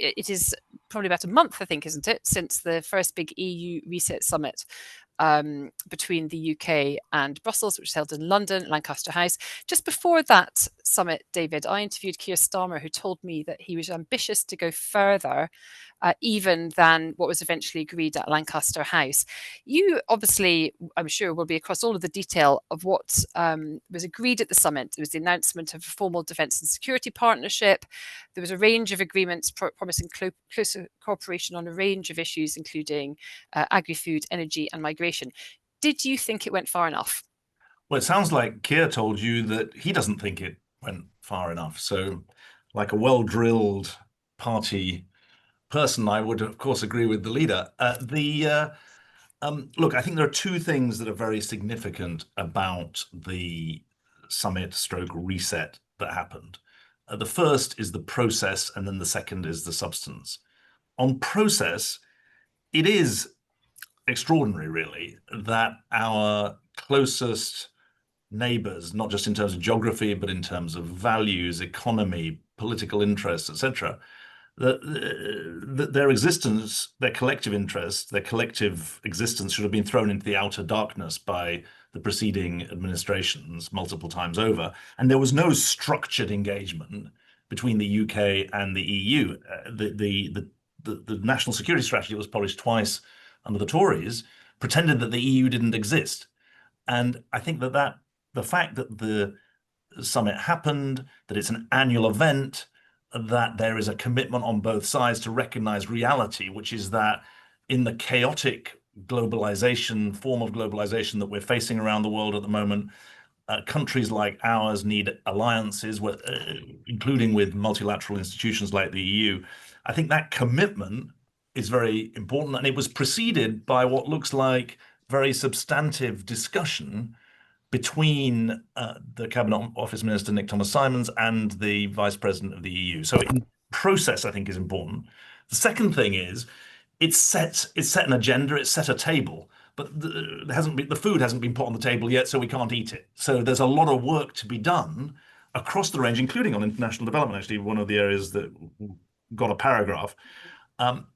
it is probably about a month, I think, isn't it, since the first big EU reset summit between the UK and Brussels, which was held in London, Lancaster House. Just before that summit, David, I interviewed Keir Starmer, who told me that he was ambitious to go further, even than what was eventually agreed at Lancaster House. You obviously, I'm sure, will be across all of the detail of what was agreed at the summit. There was the announcement of a formal defence and security partnership. There was a range of agreements promising closer cooperation on a range of issues, including agri-food, energy and migration. Did you think it went far enough? Well, it sounds like Keir told you that he doesn't think it went far enough. So, like a well-drilled party person, I would, of course, agree with the leader. Look, I think there are two things that are very significant about the summit stroke reset that happened. The first is the process, and then the second is the substance. On process, it is extraordinary, really, that our closest neighbors, not just in terms of geography, but in terms of values, economy, political interests, etc., that their existence, their collective interest, their collective existence should have been thrown into the outer darkness by the preceding administrations multiple times over. And there was no structured engagement between the UK and the EU. The national security strategy that was published twice under the Tories pretended that the EU didn't exist. And I think that the fact that the summit happened, that it's an annual event, that there is a commitment on both sides to recognize reality, which is that in the chaotic globalization, form of globalization that we're facing around the world at the moment, countries like ours need alliances, including with multilateral institutions like the EU. I think that commitment is very important, and it was preceded by what looks like very substantive discussion between the Cabinet Office Minister Nick Thomas-Symonds and the Vice President of the EU. So in process, I think, is important. The second thing is it's set an agenda, it's set a table, but the food hasn't been put on the table yet, so we can't eat it. So there's a lot of work to be done across the range, including on international development, actually, one of the areas that got a paragraph,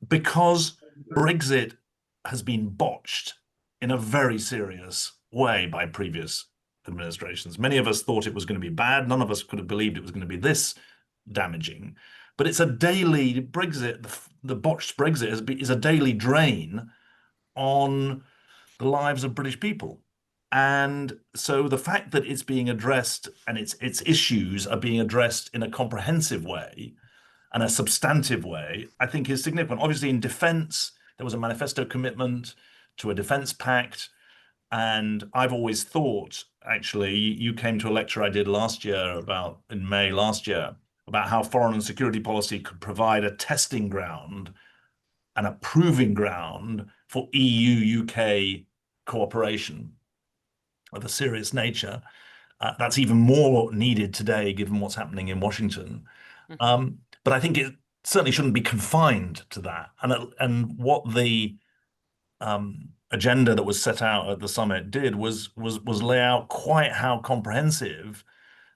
because Brexit has been botched in a very serious way by previous administrations. Many of us thought it was going to be bad. None of us could have believed it was going to be this damaging. But it's a daily Brexit. The botched Brexit is a daily drain on the lives of British people. And so the fact that it's being addressed and its issues are being addressed in a comprehensive way and a substantive way, I think is significant. Obviously, in defence, there was a manifesto commitment to a defence pact. And I've always thought, actually, you came to a lecture I did last year in May last year, about how foreign and security policy could provide a testing ground and a proving ground for EU-UK cooperation of a serious nature. That's even more needed today, given what's happening in Washington. But I think it certainly shouldn't be confined to that. And what the agenda that was set out at the summit did was lay out quite how comprehensive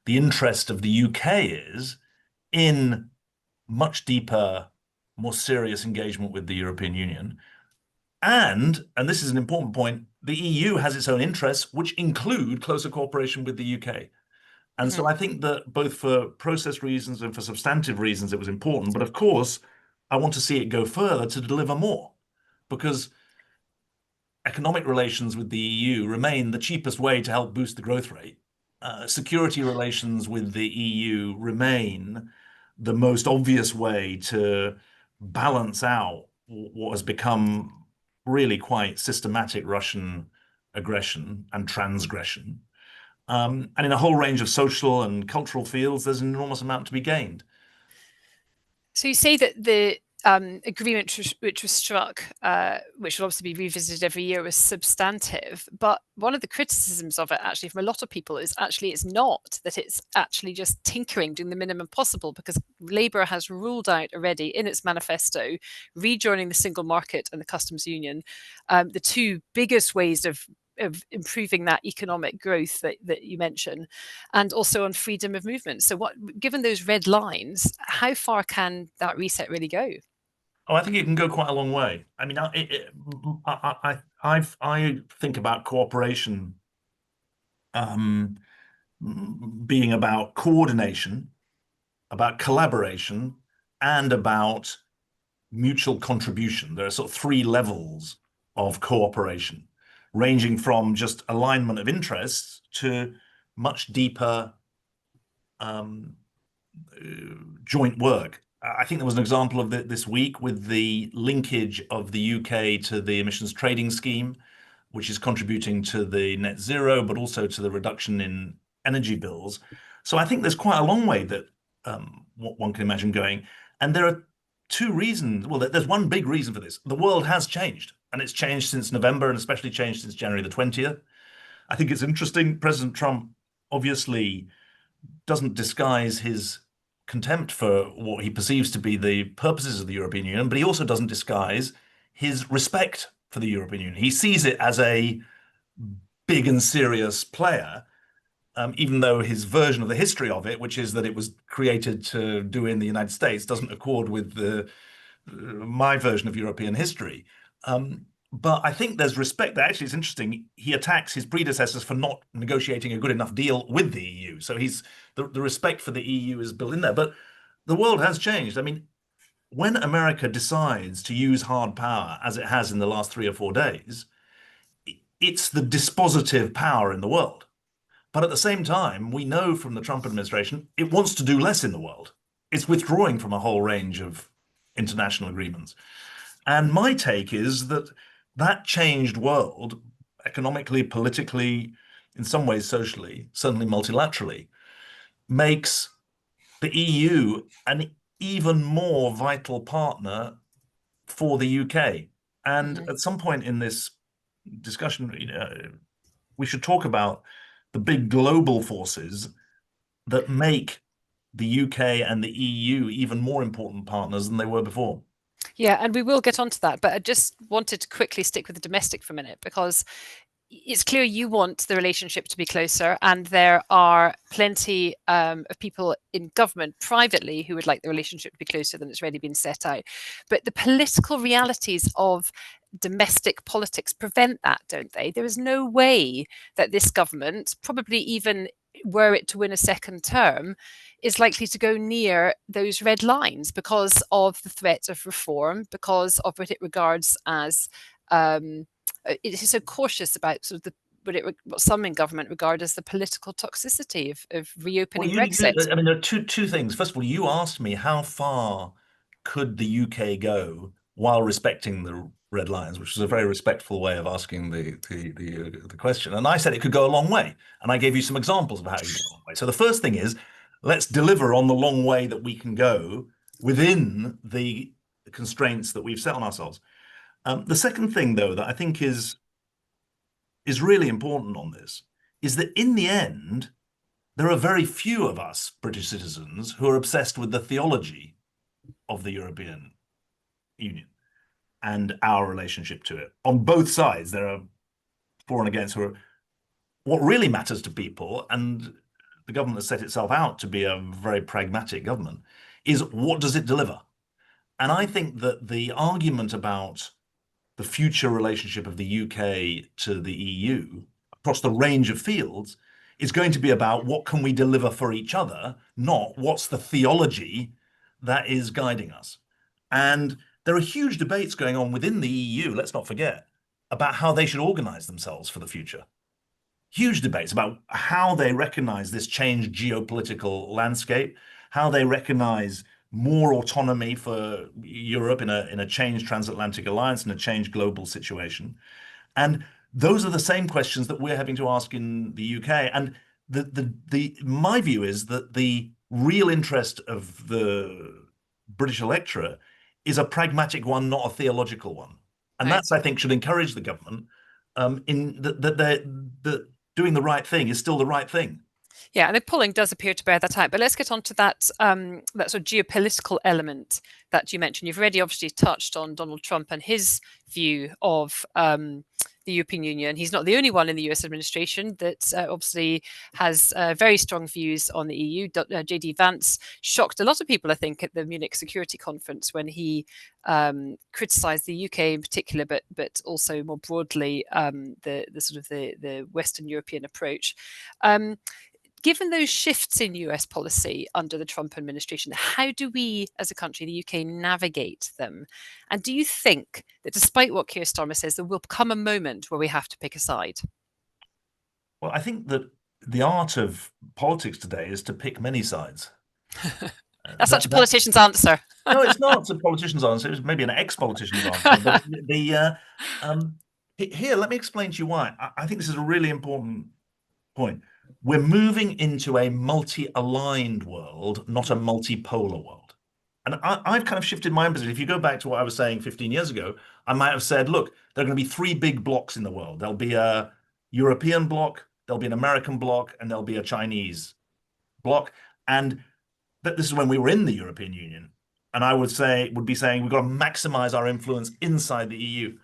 the interest of the UK is in much deeper, more serious engagement with the European Union. And this is an important point, the EU has its own interests, which include closer cooperation with the UK. And so I think that both for process reasons and for substantive reasons, it was important. But of course, I want to see it go further to deliver more, because economic relations with the EU remain the cheapest way to help boost the growth rate. Security relations with the EU remain the most obvious way to balance out what has become really quite systematic Russian aggression and transgression. And in a whole range of social and cultural fields, there's an enormous amount to be gained. So you say that the agreement which was struck, which will obviously be revisited every year, was substantive. But one of the criticisms of it, actually, from a lot of people, is actually it's not, that it's actually just tinkering, doing the minimum possible, because Labour has ruled out already in its manifesto rejoining the single market and the customs union, the two biggest ways of of improving that economic growth that you mentioned, and also on freedom of movement. So given those red lines, how far can that reset really go? Oh, I think it can go quite a long way. I mean, I think about cooperation being about coordination, about collaboration, and about mutual contribution. There are sort of three levels of cooperation, ranging from just alignment of interests to much deeper joint work. I think there was an example of this week with the linkage of the UK to the emissions trading scheme, which is contributing to the net zero, but also to the reduction in energy bills. So I think there's quite a long way that what one can imagine going. And there are two reasons. Well, there's one big reason for this. The world has changed, and it's changed since November, and especially changed since January the 20th. I think it's interesting. President Trump obviously doesn't disguise his contempt for what he perceives to be the purposes of the European Union, but he also doesn't disguise his respect for the European Union. He sees it as a big and serious player, even though his version of the history of it, which is that it was created to do in the United States, doesn't accord with my version of European history. But I think there's respect there. Actually, it's interesting. He attacks his predecessors for not negotiating a good enough deal with the EU. So the respect for the EU is built in there. But the world has changed. I mean, when America decides to use hard power, as it has in the last 3 or 4 days, it's the dispositive power in the world. But at the same time, we know from the Trump administration, it wants to do less in the world. It's withdrawing from a whole range of international agreements. And my take is that that changed world, economically, politically, in some ways socially, certainly multilaterally, makes the EU an even more vital partner for the UK. And at some point in this discussion, we should talk about the big global forces that make the UK and the EU even more important partners than they were before. Yeah, and we will get onto that, but I just wanted to quickly stick with the domestic for a minute, because it's clear you want the relationship to be closer, and there are plenty of people in government privately who would like the relationship to be closer than it's already been set out. But the political realities of domestic politics prevent that, don't they? There is no way that this government, probably even were it to win a second term, is likely to go near those red lines because of the threat of reform, because of what it regards as it is so cautious about sort of what some in government regard as the political toxicity of reopening Brexit. I mean, there are two things. First of all, you asked me how far could the UK go while respecting the red lines, which was a very respectful way of asking the question. And I said it could go a long way. And I gave you some examples of how it could go a long way. So the first thing is, let's deliver on the long way that we can go within the constraints that we've set on ourselves. The second thing, though, that I think is really important on this is that in the end, there are very few of us British citizens who are obsessed with the theology of the European Union and our relationship to it. On both sides, there are for and against. What really matters to people, and the government has set itself out to be a very pragmatic government, is what does it deliver? And I think that the argument about the future relationship of the UK to the EU across the range of fields is going to be about what can we deliver for each other, not what's the theology that is guiding us. And there are huge debates going on within the EU, let's not forget, about how they should organize themselves for the future. Huge debates about how they recognize this changed geopolitical landscape, how they recognize more autonomy for Europe in a changed transatlantic alliance, in a changed global situation. And those are the same questions that we're having to ask in the UK. And my view is that the real interest of the British electorate is a pragmatic one, not a theological one. And that's, I think, should encourage the government in that doing the right thing is still the right thing. Yeah, and the polling does appear to bear that out. But let's get on to that that sort of geopolitical element that you mentioned. You've already obviously touched on Donald Trump and his view of the the European Union. He's not the only one in the US administration that obviously has very strong views on the EU. JD Vance shocked a lot of people, I think, at the Munich Security Conference when he criticised the UK in particular, but also more broadly the sort of the Western European approach. Given those shifts in US policy under the Trump administration, how do we as a country, the UK, navigate them? And do you think that despite what Keir Starmer says, there will come a moment where we have to pick a side? Well, I think that the art of politics today is to pick many sides. That's such a politician's answer. No, it's not a politician's answer. It's maybe an ex-politician's answer. But here, let me explain to you why. I think this is a really important point. We're moving into a multi-aligned world, not a multipolar world. And I've kind of shifted my own position. If you go back to what I was saying 15 years ago, I might have said, look, there are going to be three big blocks in the world. There'll be a European bloc, there'll be an American bloc, and there'll be a Chinese bloc. And this is when we were in the European Union. And I would be saying we've got to maximize our influence inside the EU.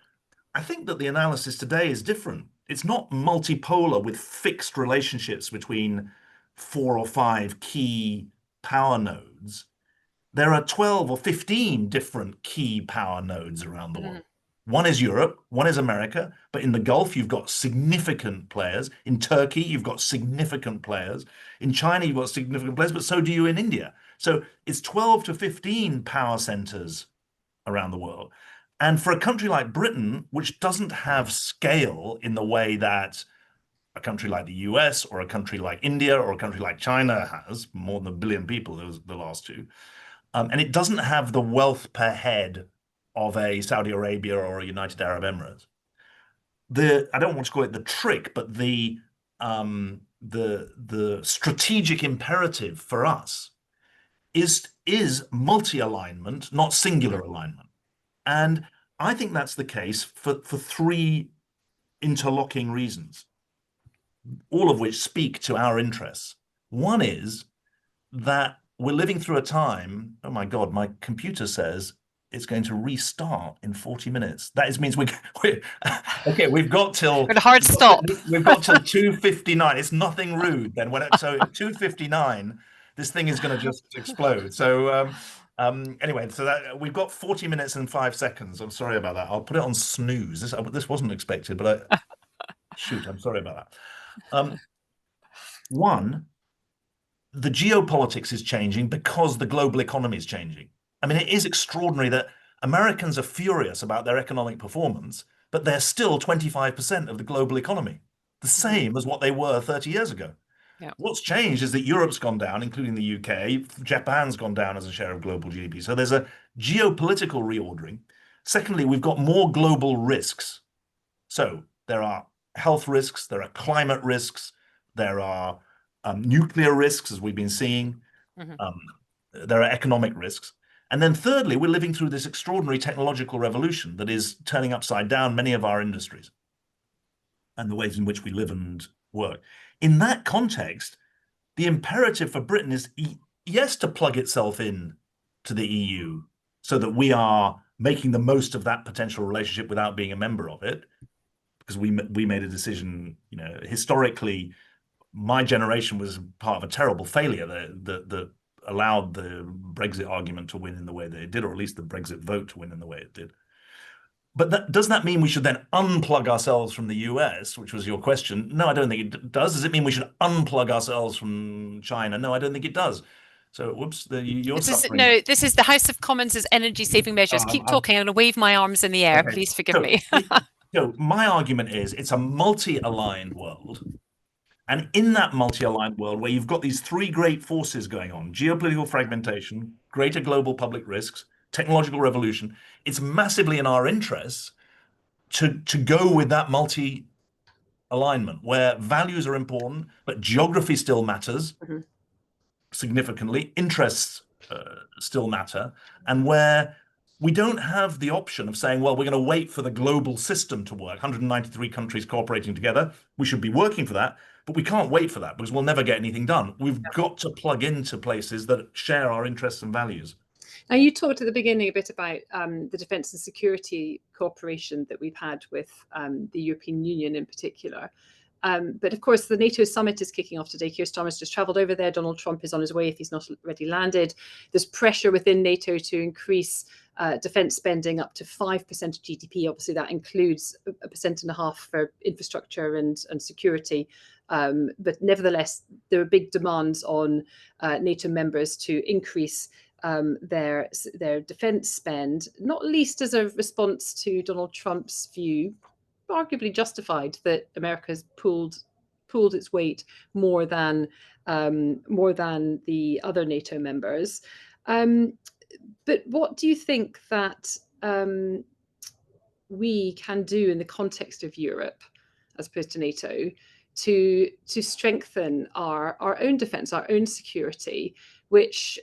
I think that the analysis today is different. It's not multipolar with fixed relationships between 4 or 5 key power nodes. There are 12 or 15 different key power nodes around the world. One is Europe, one is America, but in the Gulf, you've got significant players. In Turkey, you've got significant players. In China, you've got significant players, but so do you in India. So it's 12 to 15 power centers around the world. And for a country like Britain, which doesn't have scale in the way that a country like the US or a country like India or a country like China has, more than 1 billion people, those the last two, and it doesn't have the wealth per head of a Saudi Arabia or a United Arab Emirates. I don't want to call it the trick, but the strategic imperative for us is multi-alignment, not singular alignment. And I think that's the case for 3 interlocking reasons, all of which speak to our interests. One is that we're living through a time, oh my God, my computer says it's going to restart in 40 minutes. That means okay, we've got till... a hard stop. We've got till 2:59. It's nothing rude then. So at 2:59, this thing is going to just explode. So anyway, so we've got 40 minutes and 5 seconds. I'm sorry about that. I'll put it on snooze. This wasn't expected, but shoot, I'm sorry about that. One, the geopolitics is changing because the global economy is changing. I mean, it is extraordinary that Americans are furious about their economic performance, but they're still 25% of the global economy, the same as what they were 30 years ago. Yeah. What's changed is that Europe's gone down, including the UK. Japan's gone down as a share of global GDP. So there's a geopolitical reordering. Secondly, we've got more global risks. So there are health risks, there are climate risks, there are nuclear risks, as we've been seeing. There are economic risks. And then thirdly, we're living through this extraordinary technological revolution that is turning upside down many of our industries and the ways in which we live and work. In that context, the imperative for Britain is, yes, to plug itself in to the EU so that we are making the most of that potential relationship without being a member of it, because we made a decision, historically, my generation was part of a terrible failure that allowed the Brexit argument to win in the way that it did, or at least the Brexit vote to win in the way it did. But does that mean we should then unplug ourselves from the US, which was your question? No, I don't think it does. Does it mean we should unplug ourselves from China? No, I don't think it does. So, whoops, you're suffering. No, this is the House of Commons' energy-saving measures. Keep talking. I'm going to wave my arms in the air. Okay. Please forgive me. So my argument is it's a multi-aligned world. And in that multi-aligned world where you've got these 3 great forces going on, geopolitical fragmentation, greater global public risks, technological revolution, it's massively in our interests to go with that multi-alignment where values are important, but geography still matters significantly, interests still matter, and where we don't have the option of saying, well, we're going to wait for the global system to work, 193 countries cooperating together. We should be working for that. But we can't wait for that because we'll never get anything done. We've got to plug into places that share our interests and values. Now, you talked at the beginning a bit about the defence and security cooperation that we've had with the European Union in particular. But of course, the NATO summit is kicking off today. Keir Starmer's just travelled over there. Donald Trump is on his way if he's not already landed. There's pressure within NATO to increase defence spending up to 5% of GDP. Obviously, that includes 1.5% for infrastructure and security. But nevertheless, there are big demands on NATO members to increase their defence spend, not least as a response to Donald Trump's view, arguably justified, that America's pulled its weight more than the other NATO members. But what do you think that we can do in the context of Europe, as opposed to NATO, to strengthen our own defence, our own security, which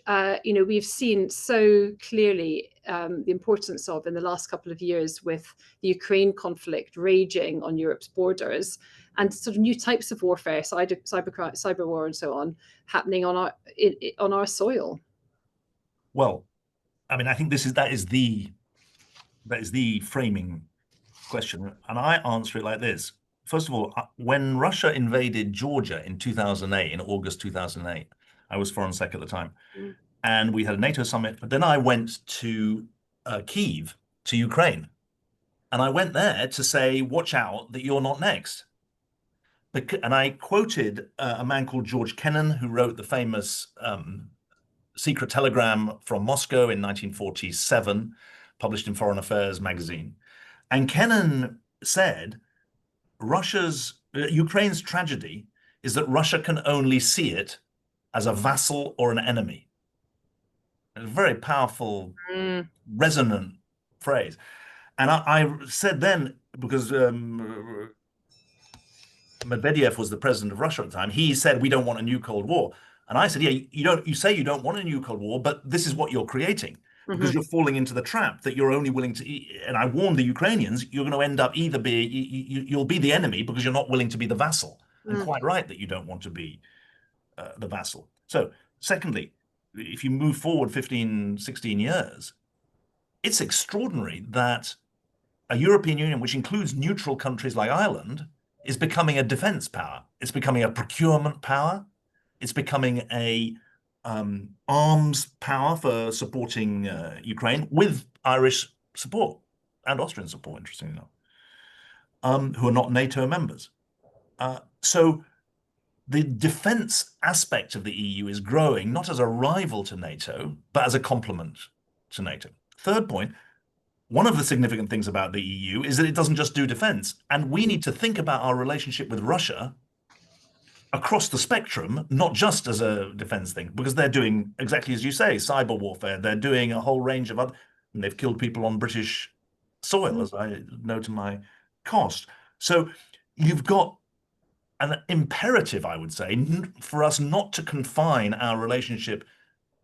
we've seen so clearly the importance of in the last couple of years with the Ukraine conflict raging on Europe's borders, and sort of new types of warfare, cyber war, and so on, happening on our soil? Well, I mean, I think that is the framing question, and I answer it like this. First of all, when Russia invaded Georgia in 2008, in August 2008, I was Foreign Sec at the time, and we had a NATO summit. But then I went to Kyiv, to Ukraine, and I went there to say, watch out that you're not next. And I quoted a man called George Kennan, who wrote the famous secret telegram from Moscow in 1947, published in Foreign Affairs magazine. And Kennan said, Ukraine's tragedy is that Russia can only see it as a vassal or an enemy. A very powerful, resonant phrase. And I said then, because Medvedev was the president of Russia at the time, he said, we don't want a new Cold War. And I said, yeah, you say you don't want a new Cold War, but this is what you're creating, because you're falling into the trap that you're only willing to, and I warned the Ukrainians, you're going to end up you'll be the enemy because you're not willing to be the vassal. And quite right that you don't want to be the vassal. So secondly, if you move forward 15, 16 years, it's extraordinary that a European Union, which includes neutral countries like Ireland, is becoming a defense power. It's becoming a procurement power. It's becoming a arms power for supporting Ukraine, with Irish support and Austrian support, interestingly enough, who are not NATO members. So the defense aspect of the EU is growing, not as a rival to NATO, but as a complement to NATO. Third point, one of the significant things about the EU is that it doesn't just do defense. And we need to think about our relationship with Russia across the spectrum, not just as a defense thing, because they're doing, exactly as you say, cyber warfare. They're doing a whole range of other, and they've killed people on British soil, as I know to my cost. So you've got an imperative, I would say, for us not to confine our relationship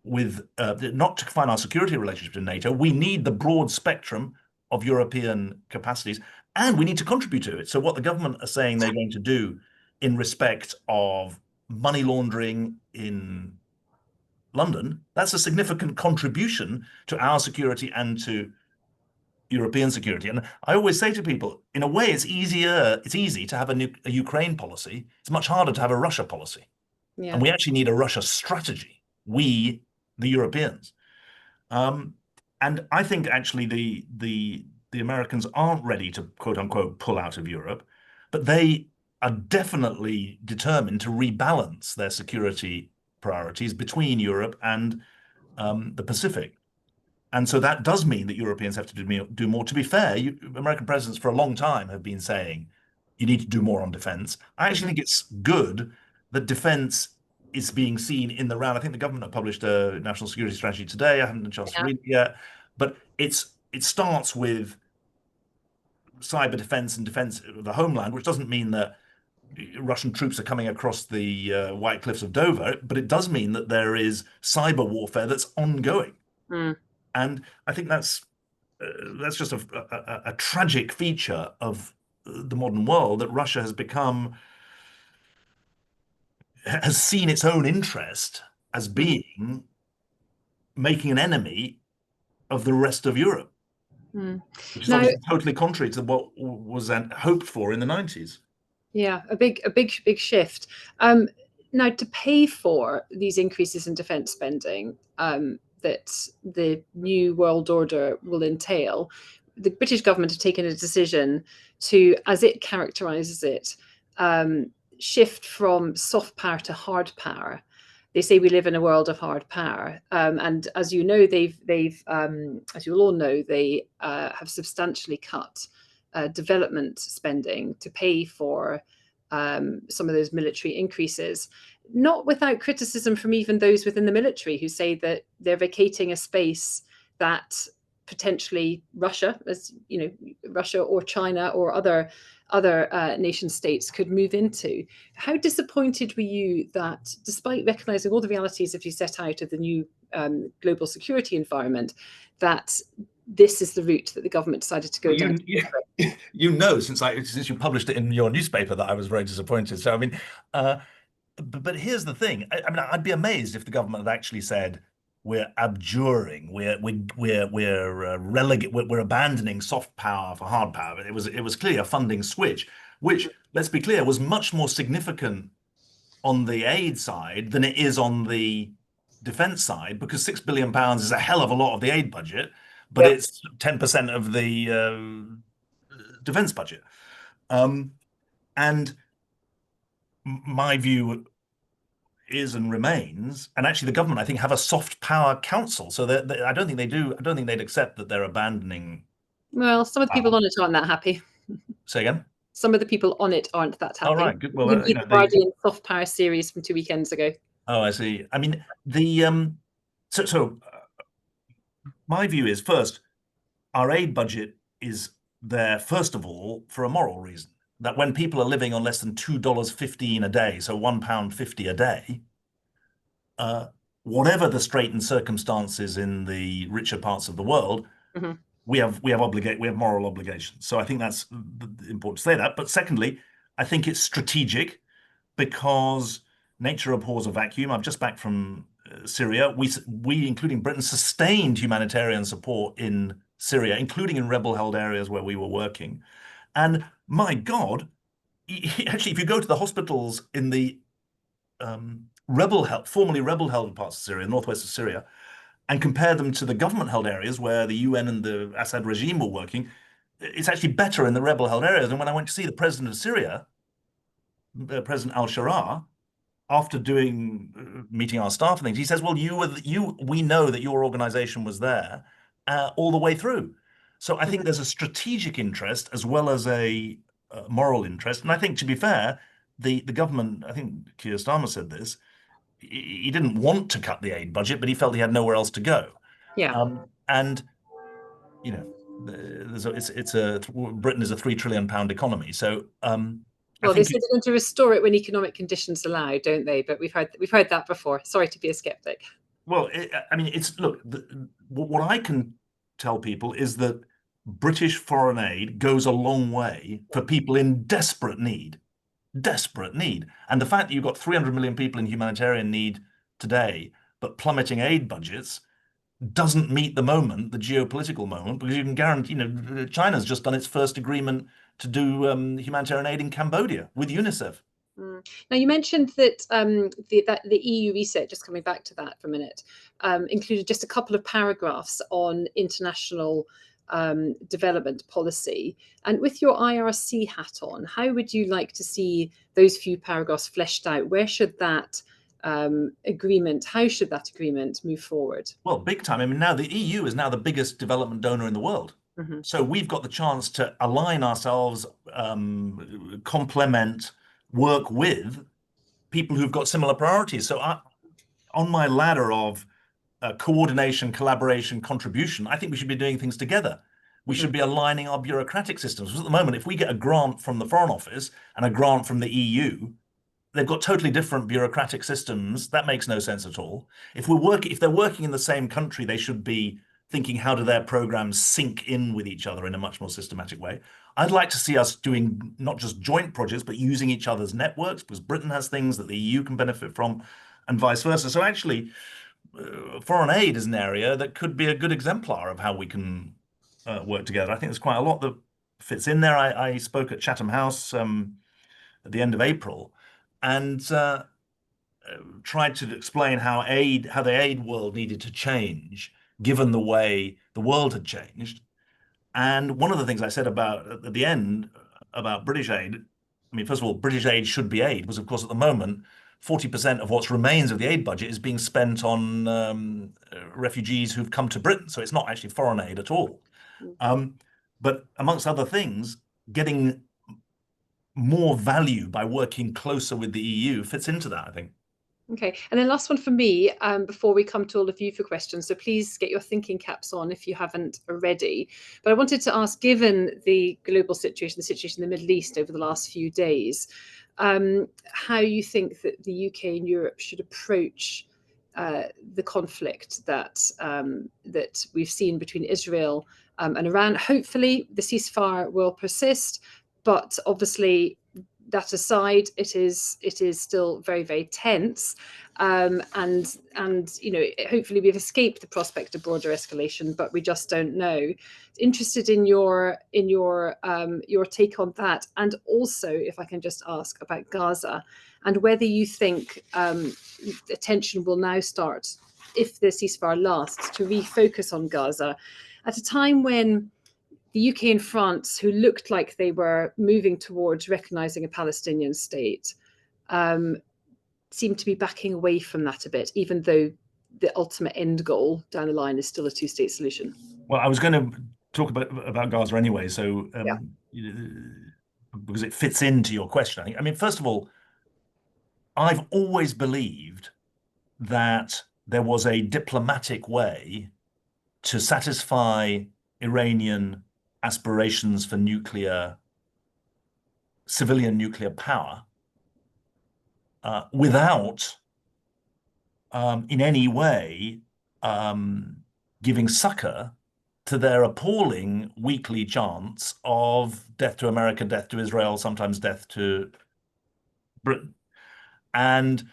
with, not to confine our security relationship to NATO. We need the broad spectrum of European capacities, and we need to contribute to it. So what the government are saying they're going to do in respect of money laundering in London, that's a significant contribution to our security and to European security. And I always say to people, in a way, it's easy to have a Ukraine policy. It's much harder to have a Russia policy. Yeah. And we actually need a Russia strategy, we, the Europeans. And I think actually the Americans aren't ready to, quote unquote, pull out of Europe, but they are definitely determined to rebalance their security priorities between Europe and the Pacific. And so that does mean that Europeans have to do more. To be fair, American presidents for a long time have been saying, you need to do more on defense. I actually think it's good that defense is being seen in the round. I think the government have published a national security strategy today. I haven't had a chance to read it yet, but it starts with cyber defense and defense of the homeland, which doesn't mean that Russian troops are coming across the White Cliffs of Dover, but it does mean that there is cyber warfare that's ongoing. And I think that's just a tragic feature of the modern world, that Russia has seen its own interest as being making an enemy of the rest of Europe, Mm. which is Now, obviously totally contrary to what was hoped for in the 90s. yeah, a big shift. Now, to pay for these increases in defence spending that the new world order will entail, the British government have taken a decision to, as it characterises it, shift from soft power to hard power. They say we live in a world of hard power, and as you know, as you will all know, they have substantially cut development spending to pay for some of those military increases, not without criticism from even those within the military who say that they're vacating a space that potentially Russia, as you know, Russia or China or other nation states could move into. How disappointed were you that, despite recognizing all the realities if you set out of the new global security environment, that this is the route that the government decided to go Well, down? you know, since you published it in your newspaper, that I was very disappointed. So I mean, but here's the thing. I mean, I'd be amazed if the government had actually said we're abjuring, we're abandoning soft power for hard power. It was clearly a funding switch, which, let's be clear, was much more significant on the aid side than it is on the defense side, because £6 billion is a hell of a lot of the aid budget, but Yep. it's 10% of the defense budget. And my view is and remains, and actually the government, I think, have a soft power council. So I don't think they do. I don't think they'd accept that they're abandoning. Well, some of the people on it aren't that happy. Say again? Some of the people on it aren't that All happy. right, good. Well, You need the Guardian soft power series from 2 weekends ago. Oh, I see. I mean, so my view is, first, our aid budget is there, first of all, for a moral reason. That when people are living on less than $2.15 a day, so £1.50 a day, whatever the straitened circumstances in the richer parts of the world, Mm-hmm. we have moral obligations. So I think that's important to say that. But secondly, I think it's strategic because nature abhors a vacuum. I'm just back from Syria. We, including Britain, sustained humanitarian support in Syria, including in rebel-held areas where we were working. And my God, actually, if you go to the hospitals in the formerly rebel-held parts of Syria, northwest of Syria, and compare them to the government-held areas where the UN and the Assad regime were working, it's actually better in the rebel-held areas. And when I went to see the president of Syria, President al-Sharaa, after meeting our staff and things, he says, "Well, we know that your organization was there all the way through." So I think there's a strategic interest as well as a moral interest. And I think, to be fair, the government, I think Keir Starmer said this, he didn't want to cut the aid budget, but he felt he had nowhere else to go. Yeah. And you know, Britain is a £3 trillion economy. So Well, they say they're going to restore it when economic conditions allow, don't they? But we've heard that before. Sorry to be a skeptic. Well, I mean, look. What I can tell people is that British foreign aid goes a long way for people in desperate need. Desperate need. And the fact that you've got 300 million people in humanitarian need today, but plummeting aid budgets doesn't meet the moment, the geopolitical moment, because you can guarantee, China's just done its first agreement to do humanitarian aid in Cambodia with UNICEF. Now, you mentioned that the EU reset, just coming back to that for a minute, included just a couple of paragraphs on international development policy. And with your IRC hat on, how would you like to see those few paragraphs fleshed out? Where should that how should that agreement move forward? Well, big time. I mean, now the EU is now the biggest development donor in the world. Mm-hmm. So we've got the chance to align ourselves, complement, work with people who've got similar priorities. So on my ladder of coordination, collaboration, contribution, I think we should be doing things together. We should be aligning our bureaucratic systems. Because at the moment, if we get a grant from the Foreign Office and a grant from the EU, they've got totally different bureaucratic systems. That makes no sense at all. If they're working in the same country, they should be thinking, how do their programs sync in with each other in a much more systematic way? I'd like to see us doing not just joint projects, but using each other's networks, because Britain has things that the EU can benefit from and vice versa. So actually, foreign aid is an area that could be a good exemplar of how we can work together. I think there's quite a lot that fits in there. I spoke at Chatham House at the end of April, and tried to explain how the aid world needed to change given the way the world had changed. And one of the things I said about at the end about British aid, I mean, first of all, British aid should be aid, because of course at the moment 40% of what remains of the aid budget is being spent on refugees who've come to Britain. So it's not actually foreign aid at all. But amongst other things, getting more value by working closer with the EU fits into that, I think. Okay, and then last one for me before we come to all of you for questions. So please get your thinking caps on if you haven't already. But I wanted to ask, given the global situation, the situation in the Middle East over the last few days, how you think that the UK and Europe should approach the conflict that that we've seen between Israel and Iran. Hopefully, the ceasefire will persist, but obviously, that aside, it is still very, very tense, and you know, hopefully we've escaped the prospect of broader escalation, but we just don't know. Interested in your take on that, and also if I can just ask about Gaza and whether you think attention will now start, if the ceasefire lasts, to refocus on Gaza at a time when the UK and France, who looked like they were moving towards recognizing a Palestinian state, seem to be backing away from that a bit, even though the ultimate end goal down the line is still a two-state solution. Well, I was going to talk about Gaza anyway, so Yeah. because it fits into your question, I think. I mean, first of all, I've always believed that there was a diplomatic way to satisfy Iranian aspirations for civilian nuclear power without in any way giving succor to their appalling weekly chants of death to America, death to Israel, sometimes death to Britain. And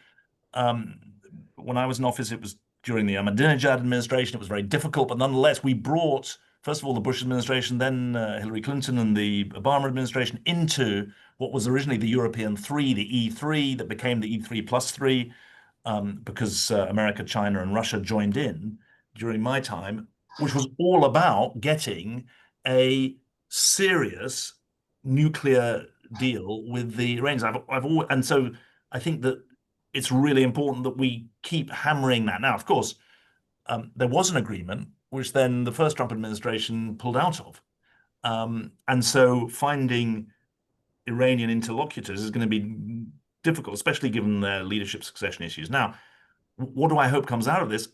when I was in office, it was during the Ahmadinejad administration. It was very difficult, but nonetheless, we brought, first of all, the Bush administration, then Hillary Clinton and the Obama administration into what was originally the European three, the E3, that became the E3 plus three, because America, China, and Russia joined in during my time, which was all about getting a serious nuclear deal with the Iranians. And so I think that it's really important that we keep hammering that. Now, of course, there was an agreement, which then the first Trump administration pulled out of. And so finding Iranian interlocutors is going to be difficult, especially given their leadership succession issues. Now, what do I hope comes out of this?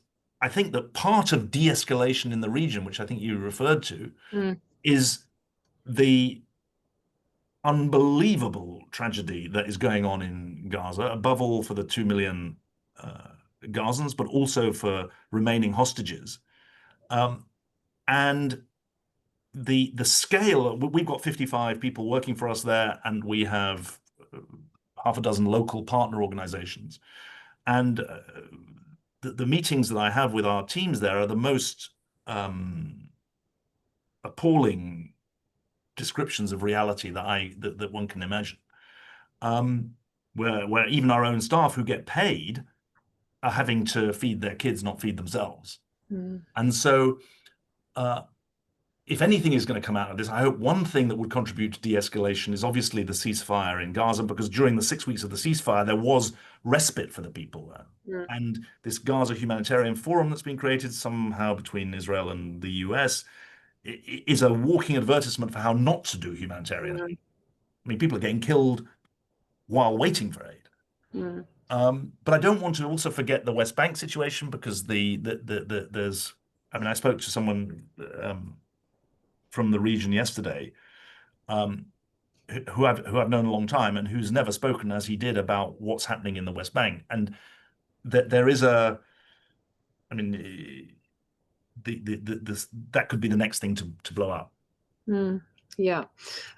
I think that part of de-escalation in the region, which I think you referred to, is the unbelievable tragedy that is going on in Gaza, above all for the 2 million Gazans, but also for remaining hostages. And the scale, we've got 55 people working for us there, and we have half a dozen local partner organizations. And the meetings that I have with our teams there are the most appalling descriptions of reality that one can imagine. Where even our own staff who get paid are having to feed their kids, not feed themselves. And so if anything is going to come out of this, I hope one thing that would contribute to de-escalation is obviously the ceasefire in Gaza, because during the 6 weeks of the ceasefire, there was respite for the people there. And this Gaza Humanitarian Forum that's been created somehow between Israel and the US is a walking advertisement for how not to do humanitarian aid. I mean, people are getting killed while waiting for aid. But I don't want to also forget the West Bank situation, because there's, I mean, I spoke to someone from the region yesterday who I've known a long time and who's never spoken as he did about what's happening in the West Bank. And there is I mean, that could be the next thing to blow up. Yeah.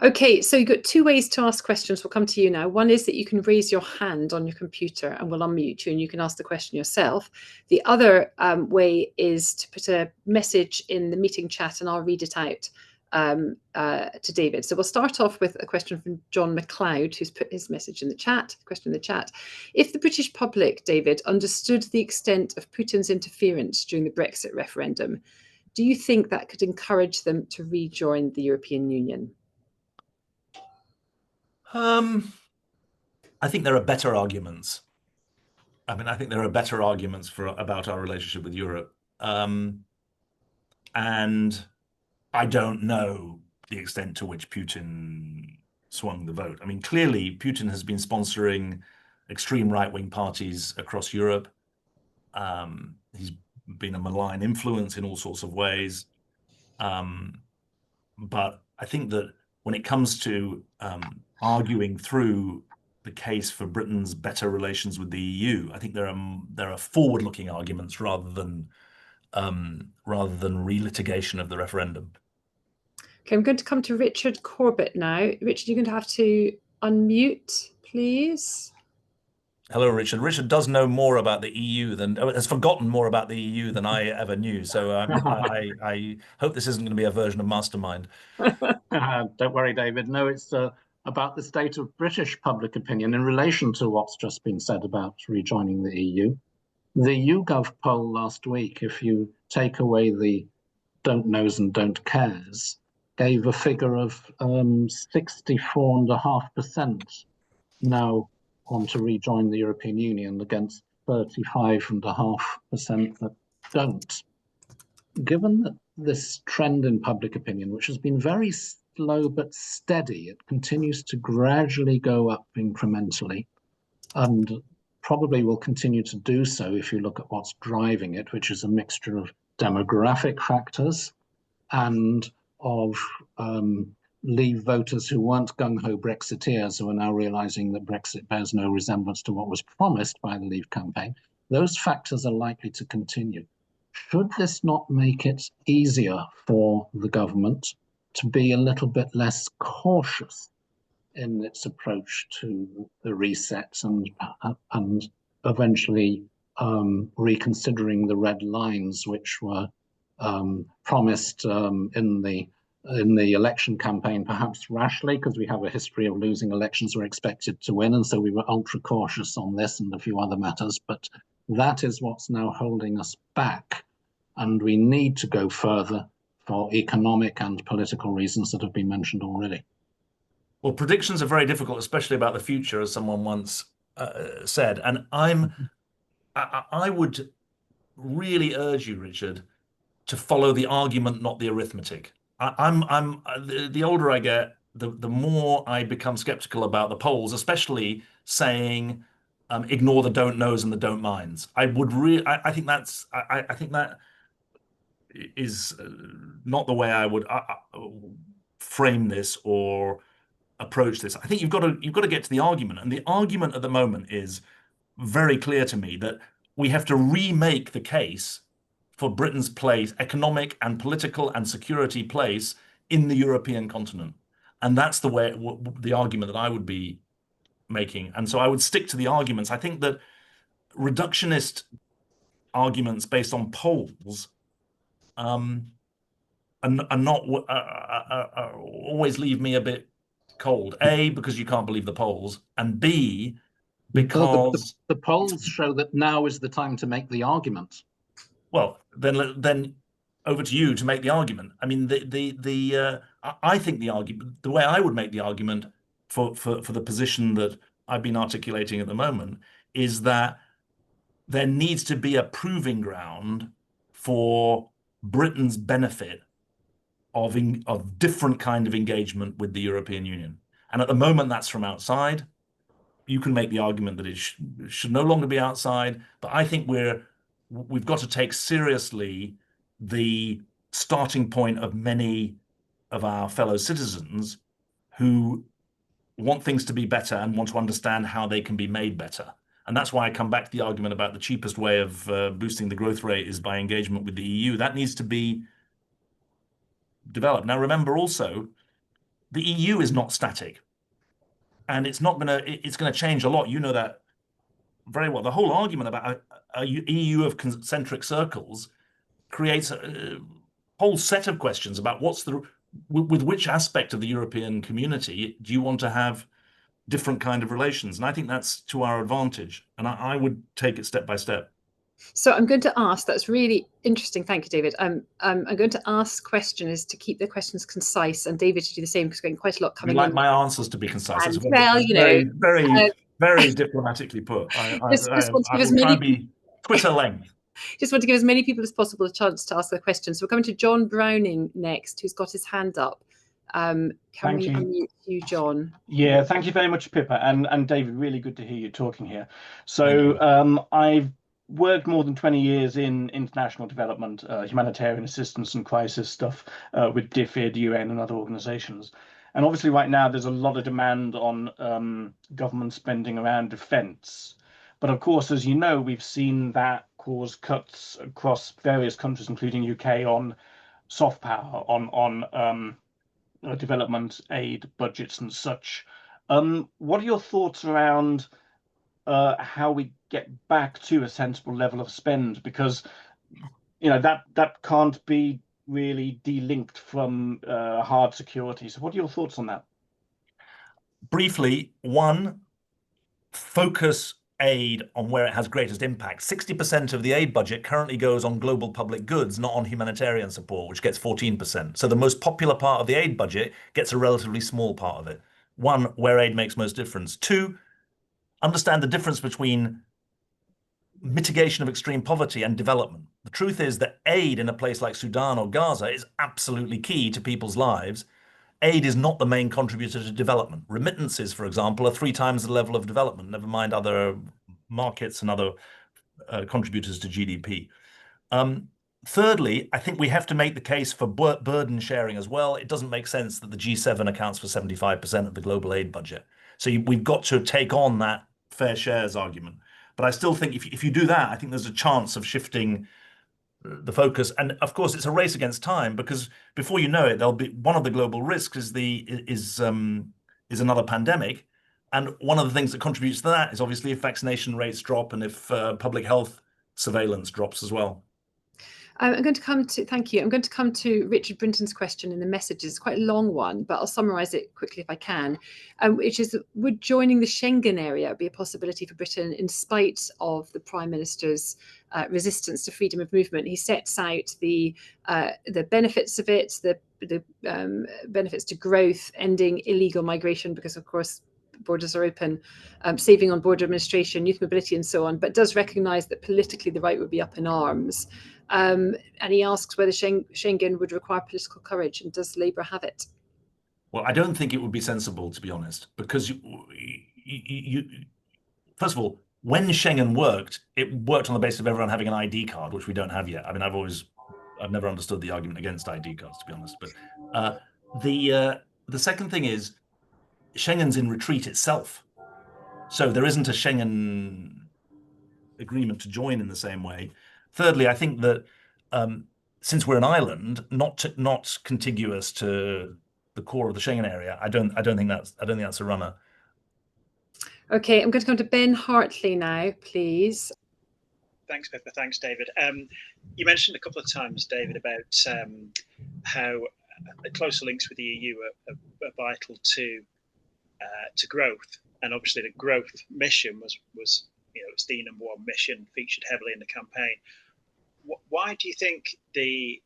Okay, so you've got two ways to ask questions. We'll come to you now. One is that you can raise your hand on your computer and we'll unmute you and you can ask the question yourself. The other way is to put a message in the meeting chat and I'll read it out to David. So we'll start off with a question from John McLeod, who's put his message in the chat, question in the chat. If the British public, David, understood the extent of Putin's interference during the Brexit referendum, do you think that could encourage them to rejoin the European Union? I think there are better arguments. I mean, I think there are better arguments about our relationship with Europe. And I don't know the extent to which Putin swung the vote. I mean, clearly, Putin has been sponsoring extreme right-wing parties across Europe. He's been a malign influence in all sorts of ways. But I think that when it comes to arguing through the case for Britain's better relations with the EU, I think there are forward-looking arguments rather than relitigation of the referendum. Okay, I'm going to come to Richard Corbett now. Richard, you're going to have to unmute, please. Hello, Richard. Richard does know more about the EU has forgotten more about the EU than I ever knew. So I hope this isn't going to be a version of Mastermind. Don't worry, David. No, it's about the state of British public opinion in relation to what's just been said about rejoining the EU. The YouGov poll last week, if you take away the don't knows and don't cares, gave a figure of 64.5% now want to rejoin the European Union against 35.5% that don't. Given that this trend in public opinion, which has been very slow but steady, it continues to gradually go up incrementally and probably will continue to do so if you look at what's driving it, which is a mixture of demographic factors and of Leave voters who weren't gung-ho Brexiteers who are now realizing that Brexit bears no resemblance to what was promised by the Leave campaign. Those factors are likely to continue. Should this not make it easier for the government to be a little bit less cautious in its approach to the resets and eventually reconsidering the red lines which were promised in the election campaign, perhaps rashly, because we have a history of losing elections we're expected to win, and so we were ultra cautious on this and a few other matters, but that is what's now holding us back, and we need to go further for economic and political reasons that have been mentioned already. Well, predictions are very difficult, especially about the future, as someone once said, and I would really urge you, Richard, to follow the argument, not the arithmetic. The older I get, the more I become skeptical about the polls, especially saying ignore the don't knows and the don't minds. I think that is not the way I would frame this or approach this. I think you've got to get to the argument, and the argument at the moment is very clear to me that we have to remake the case for Britain's place, economic and political and security place in the European continent. And that's the argument that I would be making. And so I would stick to the arguments. I think that reductionist arguments based on polls are not always leave me a bit cold. A, because you can't believe the polls, and B, because the polls show that now is the time to make the argument. Well, then over to you to make the argument. I mean, I think the way I would make the argument for the position that I've been articulating at the moment is that there needs to be a proving ground for Britain's benefit of different kind of engagement with the European Union. And at the moment, that's from outside. You can make the argument that it should no longer be outside, but I think we've got to take seriously the starting point of many of our fellow citizens who want things to be better and want to understand how they can be made better. And that's why I come back to the argument about the cheapest way of boosting the growth rate is by engagement with the EU. That needs to be developed. Now, remember also the EU is not static, and it's going to change a lot. You know that very well. The whole argument about a EU of concentric circles creates a whole set of questions about with which aspect of the European community do you want to have different kind of relations? And I think that's to our advantage. And I would take it step by step. So I'm going to ask, that's really interesting. Thank you, David. I'm going to ask questions to keep the questions concise, and David to do the same, because we're getting quite a lot coming in. I like my answers to be concise. And, well, you know, very diplomatically put. I will try and be Twitter length. Just want to give as many people as possible a chance to ask their questions. So we're coming to John Browning next, who's got his hand up. Can we unmute you, John? Yeah, thank you very much, Pippa, and David. Really good to hear you talking here. So I've worked more than 20 years in international development, humanitarian assistance and crisis stuff with DFID, UN and other organizations. And obviously right now there's a lot of demand on government spending around defense. But of course, as you know, we've seen that cause cuts across various countries, including UK, on soft power, on development aid budgets and such. What are your thoughts around how we get back to a sensible level of spend? Because that can't be really delinked from hard security. So what are your thoughts on that? Briefly, one, focus aid on where it has greatest impact. 60% of the aid budget currently goes on global public goods, not on humanitarian support, which gets 14%. So the most popular part of the aid budget gets a relatively small part of it. One, where aid makes most difference. Two, understand the difference between mitigation of extreme poverty and development. The truth is that aid in a place like Sudan or Gaza is absolutely key to people's lives. Aid is not the main contributor to development. Remittances, for example, are 3 times the level of development, never mind other markets and other contributors to GDP. Thirdly, I think we have to make the case for burden sharing as well. It doesn't make sense that the G7 accounts for 75% of the global aid budget. So we've got to take on that fair shares argument. But I still think if you do that, I think there's a chance of shifting the focus. And of course, it's a race against time, because before you know it, there'll be one of the global risks is another pandemic. And one of the things that contributes to that is obviously if vaccination rates drop and if public health surveillance drops as well. I'm going to come to, thank you. I'm going to come to Richard Brinton's question in the messages. It's quite a long one, but I'll summarise it quickly if I can, which is, would joining the Schengen area be a possibility for Britain in spite of the Prime Minister's resistance to freedom of movement? He sets out the benefits of it, the benefits to growth, ending illegal migration, because of course borders are open, saving on border administration, youth mobility and so on, but does recognise that politically the right would be up in arms. And he asks whether Schengen would require political courage, and does Labour have it? Well, I don't think it would be sensible, to be honest, because first of all, when Schengen worked, it worked on the basis of everyone having an ID card, which we don't have yet. I mean, I've never understood the argument against ID cards, to be honest. But the second thing is, Schengen's in retreat itself. So there isn't a Schengen agreement to join in the same way. Thirdly, I think that since we're an island, not contiguous to the core of the Schengen area, I don't think that's a runner. Okay, I'm going to come to Ben Hartley now, please. Thanks, Pippa. Thanks, David. You mentioned a couple of times, David, about how closer links with the EU are vital to growth, and obviously the growth mission was it's the #1 mission, featured heavily in the campaign. Why do you think the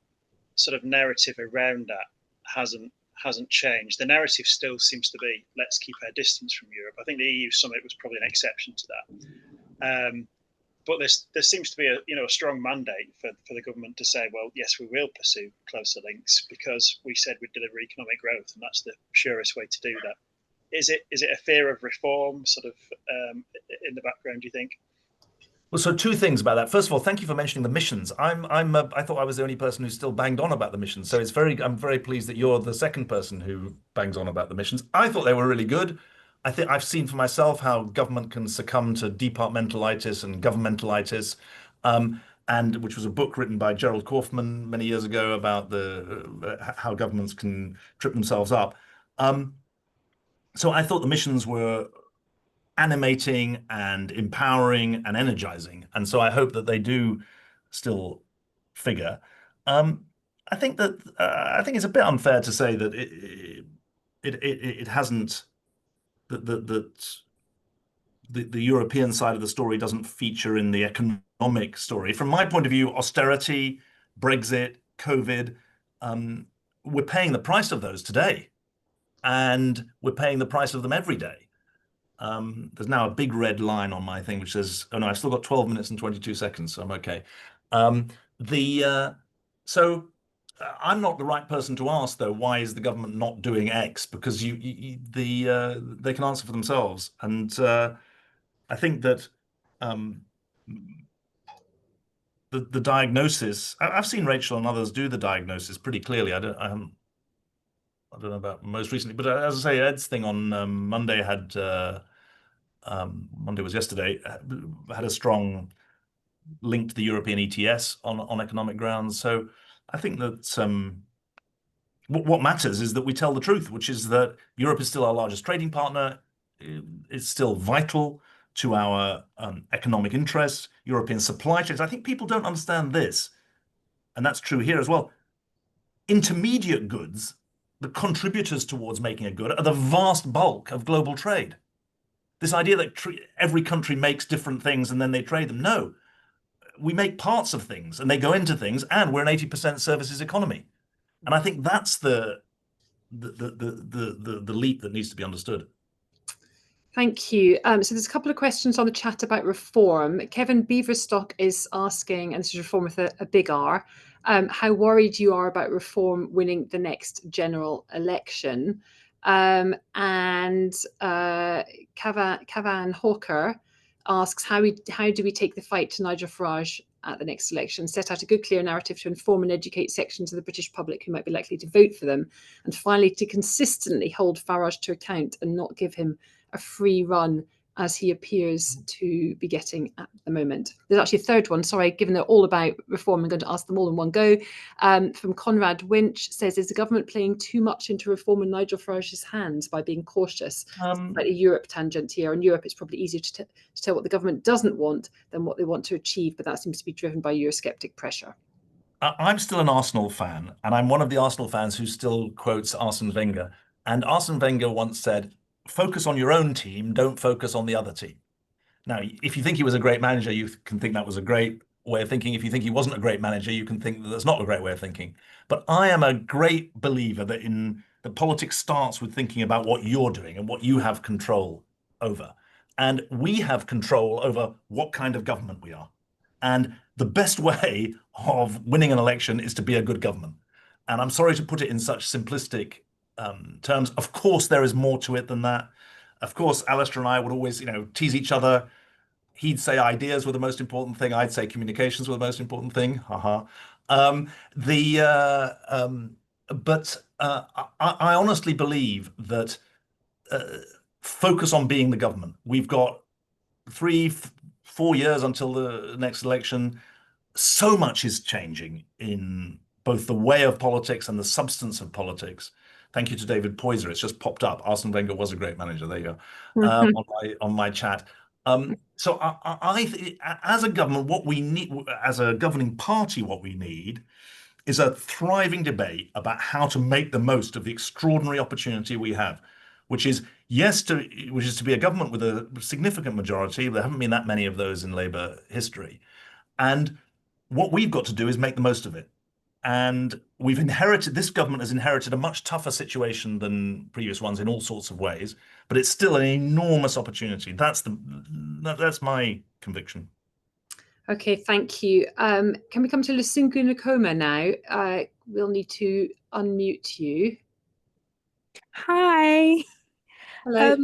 sort of narrative around that hasn't changed? The narrative still seems to be, let's keep our distance from Europe. I think the EU summit was probably an exception to that. But there seems to be a strong mandate for the government to say, well, yes, we will pursue closer links because we said we'd deliver economic growth, and that's the surest way to do that. Is it a fear of reform sort of in the background, do you think? Well, so 2 things about that. First of all, thank you for mentioning the missions. I thought I was the only person who still banged on about the missions. So I'm very pleased that you're the second person who bangs on about the missions. I thought they were really good. I think I've seen for myself how government can succumb to departmentalitis and governmentalitis, and which was a book written by Gerald Kaufman many years ago about how governments can trip themselves up. So I thought the missions were animating and empowering and energizing. And so I hope that they do still figure. I think it's a bit unfair to say that it hasn't, that the European side of the story doesn't feature in the economic story. From my point of view, austerity, Brexit, COVID, we're paying the price of those today, and we're paying the price of them every day. There's now a big red line on my thing which says, oh no, I've still got 12 minutes and 22 seconds, so I'm okay. I'm not the right person to ask, though, why is the government not doing X? Because they can answer for themselves. And I think that the diagnosis, I've seen Rachel and others do the diagnosis pretty clearly. I don't know about most recently, but as I say, Ed's thing on Monday Monday was yesterday, had a strong link to the European ETS on economic grounds. So I think that what matters is that we tell the truth, which is that Europe is still our largest trading partner. It's still vital to our economic interests, European supply chains. I think people don't understand this, and that's true here as well. Intermediate goods, the contributors towards making a good, are the vast bulk of global trade. This idea that every country makes different things and then they trade them. No, we make parts of things and they go into things, and we're an 80% services economy. And I think that's the leap that needs to be understood. Thank you. So there's a couple of questions on the chat about reform. Kevin Beaverstock is asking, and this is reform with a big R, how worried you are about reform winning the next general election. And Cavan Hawker asks, how do we take the fight to Nigel Farage at the next election, set out a good, clear narrative to inform and educate sections of the British public who might be likely to vote for them, and finally to consistently hold Farage to account and not give him a free run as he appears to be getting at the moment. There's actually a third one, sorry, given they're all about reform, I'm going to ask them all in one go. From Conrad Winch says, is the government playing too much into reform in Nigel Farage's hands by being cautious? Slightly Europe tangent here. In Europe, it's probably easier to tell what the government doesn't want than what they want to achieve, but that seems to be driven by Eurosceptic pressure. I'm still an Arsenal fan, and I'm one of the Arsenal fans who still quotes Arsene Wenger. And Arsene Wenger once said, focus on your own team, don't focus on the other team. Now, if you think he was a great manager, you can think that was a great way of thinking. If you think he wasn't a great manager, you can think that that's not a great way of thinking. But I am a great believer that politics starts with thinking about what you're doing and what you have control over. And we have control over what kind of government we are. And the best way of winning an election is to be a good government. And I'm sorry to put it in such simplistic terms. Of course, there is more to it than that. Of course, Alistair and I would always, tease each other. He'd say ideas were the most important thing. I'd say communications were the most important thing. Haha. But I honestly believe that focus on being the government. We've got 3-4 years until the next election. So much is changing in both the way of politics and the substance of politics. Thank you to David Poyser. It's just popped up. Arsene Wenger was a great manager. There you go. On my chat. So as a government, what we need, as a governing party, what we need is a thriving debate about how to make the most of the extraordinary opportunity we have, which is to be a government with a significant majority. There haven't been that many of those in Labour history. And what we've got to do is make the most of it. And this government has inherited a much tougher situation than previous ones in all sorts of ways, but it's still an enormous opportunity. That's my conviction. Okay, thank you. Can we come to Lusungu Nakoma now? We'll need to unmute you. Hi. Hello.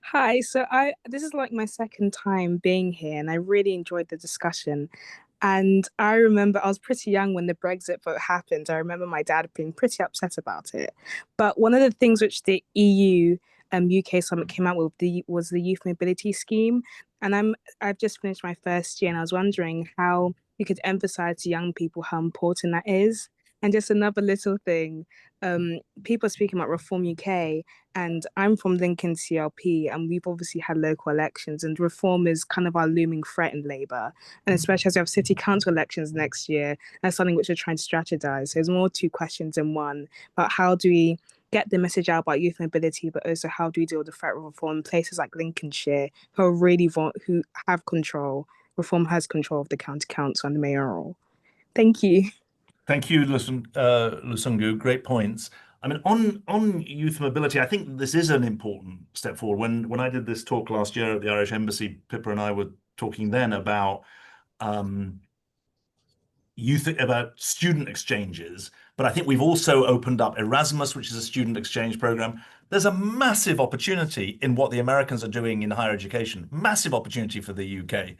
Hi. So this is like my second time being here, and I really enjoyed the discussion. And I remember I was pretty young when the Brexit vote happened. I remember my dad being pretty upset about it. But one of the things which the EU UK summit came out with was the youth mobility scheme. And I've just finished my first year, and I was wondering how you could emphasize to young people how important that is. And just another little thing, people are speaking about Reform UK, and I'm from Lincoln CLP, and we've obviously had local elections, and reform is kind of our looming threat in Labour, and especially as we have city council elections next year. That's something which we're trying to strategize. So there's more two questions in one about how do we get the message out about youth mobility, but also how do we deal with the threat of reform in places like Lincolnshire, who have control. Reform has control of the county council and the mayoral. Thank you. Thank you, Lusungu. Great points. I mean, on youth mobility, I think this is an important step forward. When I did this talk last year at the Irish Embassy, Pippa and I were talking then about about student exchanges, but I think we've also opened up Erasmus, which is a student exchange program. There's a massive opportunity in what the Americans are doing in higher education, massive opportunity for the UK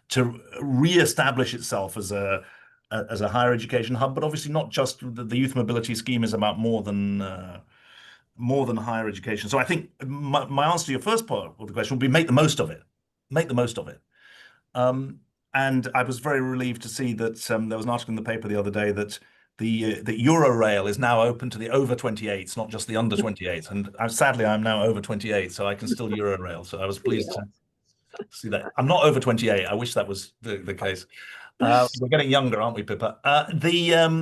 to re-establish itself as a higher education hub, but obviously not just the youth mobility scheme is about more than higher education. So I think my answer to your first part of the question would be make the most of it. Make the most of it. And I was very relieved to see that there was an article in the paper the other day that the Eurorail is now open to the over 28s, not just the under 28s. And sadly, I'm now over 28, so I can still Eurorail. So I was pleased to see that. I'm not over 28. I wish that was the case. We're getting younger, aren't we, Pippa?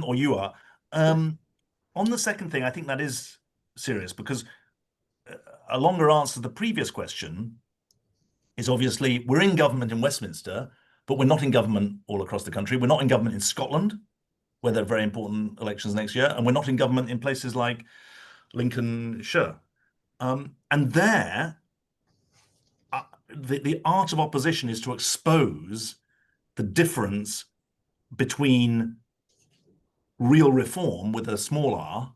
Or you are. On the second thing, I think that is serious because a longer answer to the previous question is obviously we're in government in Westminster, but we're not in government all across the country. We're not in government in Scotland, where there are very important elections next year, and we're not in government in places like Lincolnshire. And there, the art of opposition is to expose the difference between real reform with a small r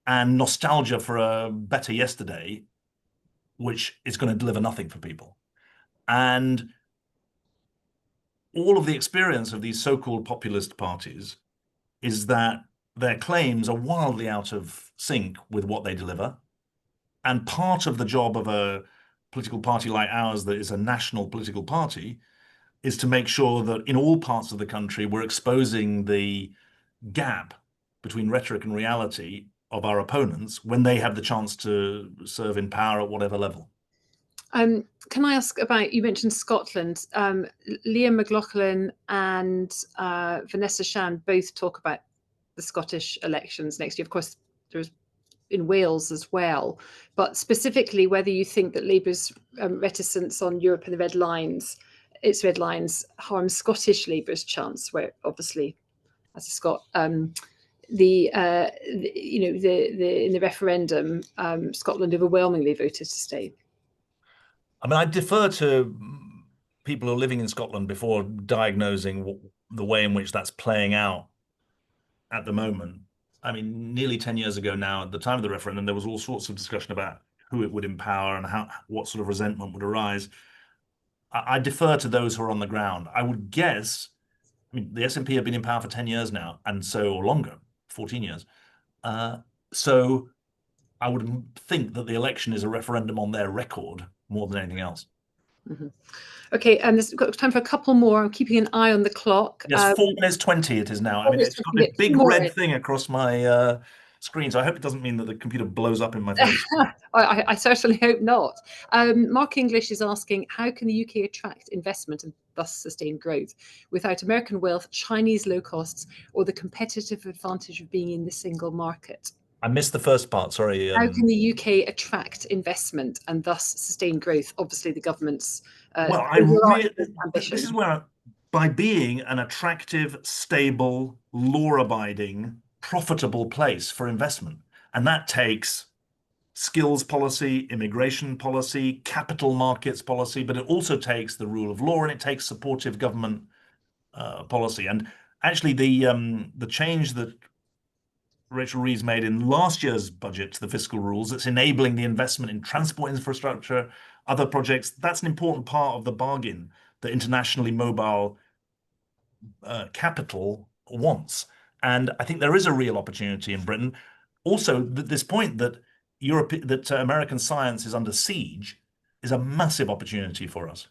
and nostalgia for a better yesterday, which is going to deliver nothing for people. And all of the experience of these so-called populist parties is that their claims are wildly out of sync with what they deliver. And part of the job of a political party like ours that is a national political party is to make sure that in all parts of the country, we're exposing the gap between rhetoric and reality of our opponents when they have the chance to serve in power at whatever level. Can I ask about, you mentioned Scotland. Liam McLaughlin and Vanessa Shan both talk about the Scottish elections next year. Of course, there's in Wales as well, but specifically whether you think that Labour's reticence on Europe and the red lines, its red lines, harms Scottish Labour's chance, where obviously, as a Scot, in the referendum, Scotland overwhelmingly voted to stay. I mean, I defer to people who are living in Scotland before diagnosing the way in which that's playing out at the moment. I mean, nearly 10 years ago now, at the time of the referendum, there was all sorts of discussion about who it would empower and what sort of resentment would arise. I defer to those who are on the ground. I would guess, I mean, the SNP have been in power for 10 years now, and so, or longer, 14 years. So I would think that the election is a referendum on their record more than anything else. Mm-hmm. Okay, and there's got time for a couple more. I'm keeping an eye on the clock. Yes, 4 minutes 20 it is now. I mean, it's got this big red thing across my screen, so I hope it doesn't mean that the computer blows up in my face. I certainly hope not. Mark English is asking, how can the UK attract investment and thus sustain growth without American wealth, Chinese low costs, or the competitive advantage of being in the single market? I missed the first part, sorry. How can the UK attract investment and thus sustain growth? Obviously, the government's this is where, by being an attractive, stable, law-abiding, profitable place for investment. And that takes skills policy, immigration policy, capital markets policy, but it also takes the rule of law and it takes supportive government policy. And actually, the change that Rachel Reeves made in last year's budget to the fiscal rules that's enabling the investment in transport infrastructure, other projects, that's an important part of the bargain that internationally mobile capital wants. And I think there is a real opportunity in Britain. Also, this point that American science is under siege is a massive opportunity for us.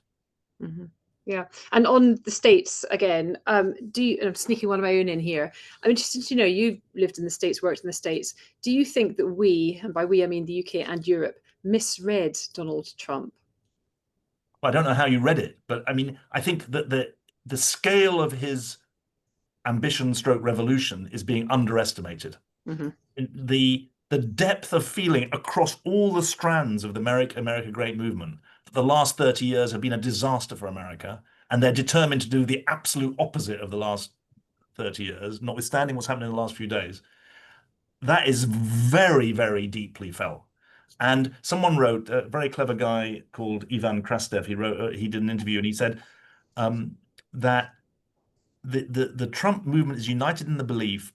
Mm-hmm. Yeah, and on the States again, do you, and I'm sneaking one of my own in here, I'm interested to know, you've lived in the States, worked in the States, do you think that we, and by we I mean the UK and Europe, misread Donald Trump? Well, I don't know how you read it, but I mean, I think that the scale of his ambition stroke revolution is being underestimated. Mm-hmm. The depth of feeling across all the strands of the America Great movement for the last 30 years have been a disaster for America, and they're determined to do the absolute opposite of the last 30 years, notwithstanding what's happened in the last few days. That is very, very deeply felt. And someone wrote, a very clever guy called Ivan Krastev, he did an interview and he said that the Trump movement is united in the belief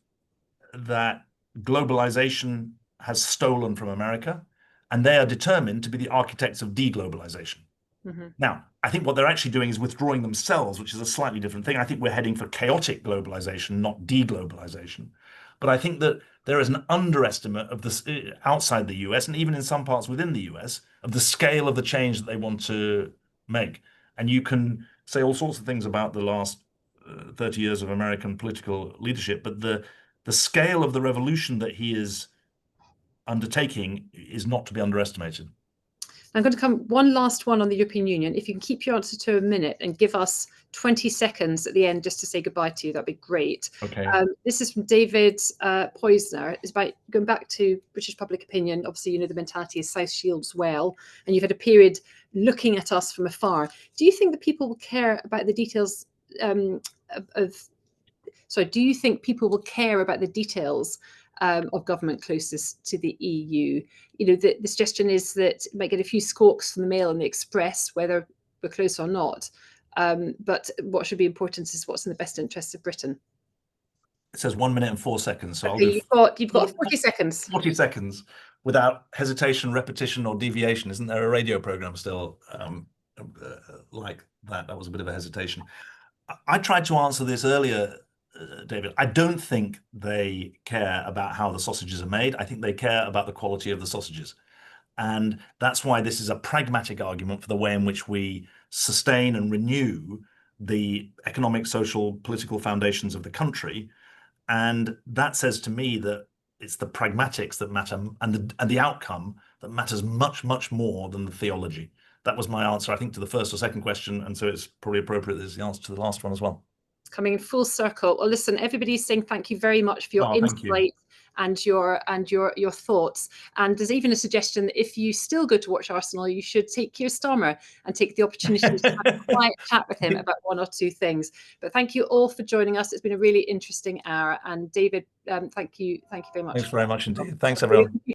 that globalization has stolen from America, and they are determined to be the architects of deglobalization. Mm-hmm. Now, I think what they're actually doing is withdrawing themselves, which is a slightly different thing. I think we're heading for chaotic globalization, not deglobalization. But I think that there is an underestimate of this outside the US, and even in some parts within the US, of the scale of the change that they want to make. And you can say all sorts of things about the last 30 years of American political leadership, but the scale of the revolution that he is undertaking is not to be underestimated. I'm going to come one last one on the European Union. If you can keep your answer to a minute and give us 20 seconds at the end just to say goodbye to you, that'd be great. Okay. This is from David Poisner. It's about going back to British public opinion. Obviously, you know the mentality is South Shields well, and you've had a period looking at us from afar. Do you think that people will care about the details do you think people will care about the details of government closest to the EU? You know, the suggestion is that it might get a few squawks from the Mail and the Express, whether we're close or not. But what should be important is what's in the best interest of Britain. It says 1 minute and 4 seconds. So okay, you've got 40 seconds. 40 seconds without hesitation, repetition, or deviation. Isn't there a radio program still like that? That was a bit of a hesitation. I tried to answer this earlier, David. I don't think they care about how the sausages are made. I think they care about the quality of the sausages. And that's why this is a pragmatic argument for the way in which we sustain and renew the economic, social, political foundations of the country. And that says to me that it's the pragmatics that matter, and the outcome that matters much, much more than the theology. That was my answer, I think, to the first or second question, and so it's probably appropriate as the answer to the last one as well. It's coming in full circle. Well, listen, everybody's saying thank you very much for your insight and your thoughts. And there's even a suggestion that if you still go to watch Arsenal, you should take Keir Starmer and take the opportunity to have a quiet chat with him about one or two things. But thank you all for joining us. It's been a really interesting hour. And David, thank you very much. Thanks very much indeed. Thanks, everyone.